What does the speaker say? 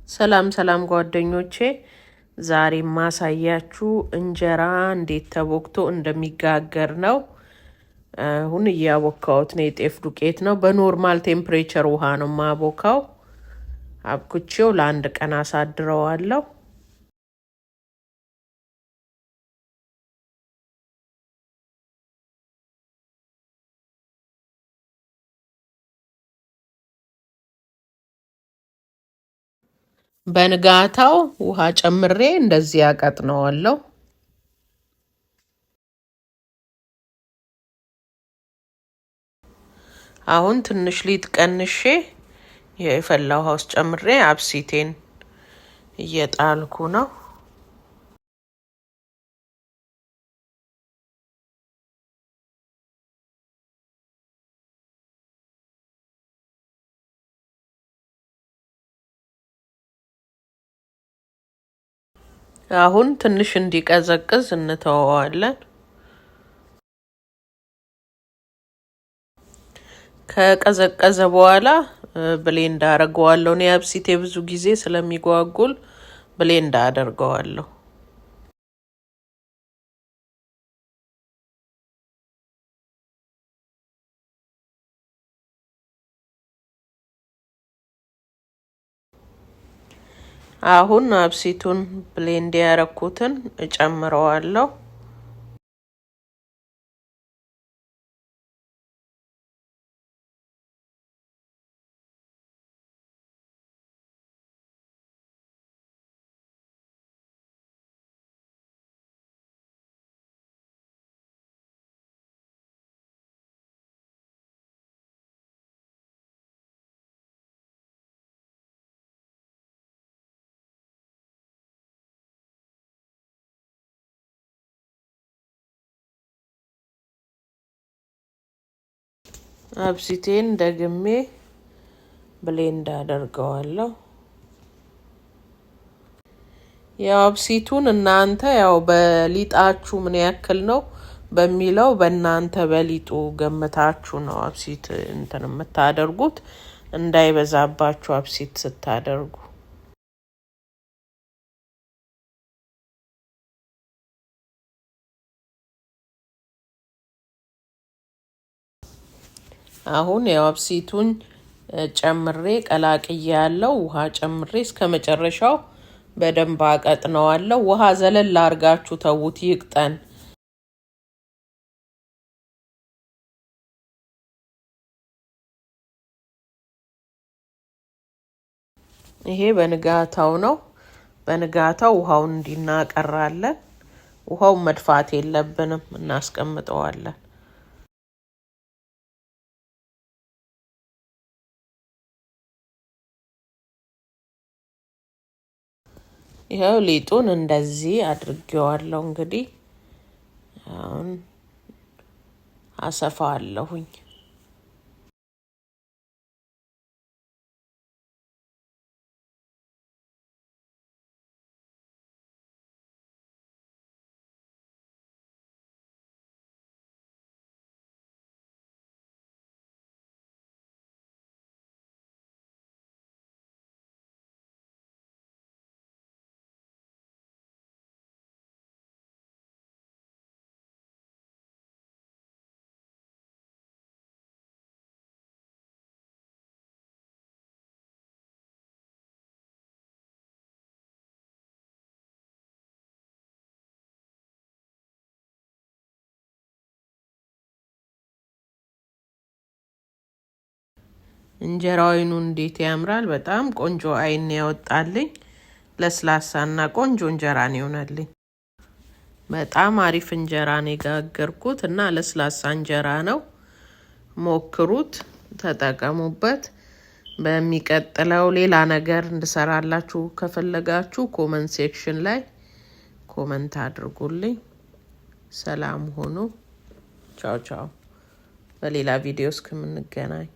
ሰላም ሰላም ጓደኞቼ፣ ዛሬ ማሳያችሁ እንጀራ እንዴት ተቦክቶ እንደሚጋገር ነው። አሁን እያቦካሁት ነው። የጤፍ ዱቄት ነው። በኖርማል ቴምፕሬቸር ውሃ ነው ማቦካው። አብኩቼው ለአንድ ቀን አሳድረዋለሁ። በንጋታው ውሃ ጨምሬ እንደዚህ ያቀጥነዋለሁ። አሁን ትንሽ ሊጥ ቀንሼ የፈላ ውሃ ውስጥ ጨምሬ አብሲቴን እየጣልኩ ነው። አሁን ትንሽ እንዲቀዘቅዝ እንተወዋለን። ከቀዘቀዘ በኋላ ብሌንድ አደርገዋለሁ። እኔ አብሲቴ ብዙ ጊዜ ስለሚጓጉል ብሌንድ አደርገዋለሁ። አሁን አብሲቱን ብሌንድ ያረኩትን እጨምረዋለሁ። አብሲቴን ደግሜ ብሌንድ አደርገዋለሁ። ያው አብሲቱን እናንተ ያው በሊጣችሁ ምን ያክል ነው በሚለው በእናንተ በሊጡ ገምታችሁ ነው አብሲት እንትን የምታደርጉት፣ እንዳይበዛባችሁ አብሲት ስታደርጉ። አሁን ያው አብሲቱን ጨምሬ ቀላቅዬ ያለው ውሃ ጨምሬ እስከ መጨረሻው በደንብ አቀጥነዋለሁ። ውሃ ዘለል አርጋችሁ ተውት ይቅጠን። ይሄ በንጋታው ነው። በንጋታው ውሃውን እንዲናቀራለን። ውሃው መድፋት የለብንም፣ እናስቀምጠዋለን። ይሄው ሊጡን እንደዚህ አድርጌዋለሁ። እንግዲህ አሁን አሰፋዋለሁኝ። እንጀራው አይኑ እንዴት ያምራል! በጣም ቆንጆ አይን ያወጣልኝ። ለስላሳና ቆንጆ እንጀራ ነው ይሆናልኝ። በጣም አሪፍ እንጀራ ነው የጋገርኩት እና ለስላሳ እንጀራ ነው። ሞክሩት፣ ተጠቀሙበት። በሚቀጥለው ሌላ ነገር እንድሰራላችሁ ከፈለጋችሁ ኮመንት ሴክሽን ላይ ኮመንት አድርጉልኝ። ሰላም ሁኑ። ቻው ቻው። በሌላ ቪዲዮ እስከምንገናኝ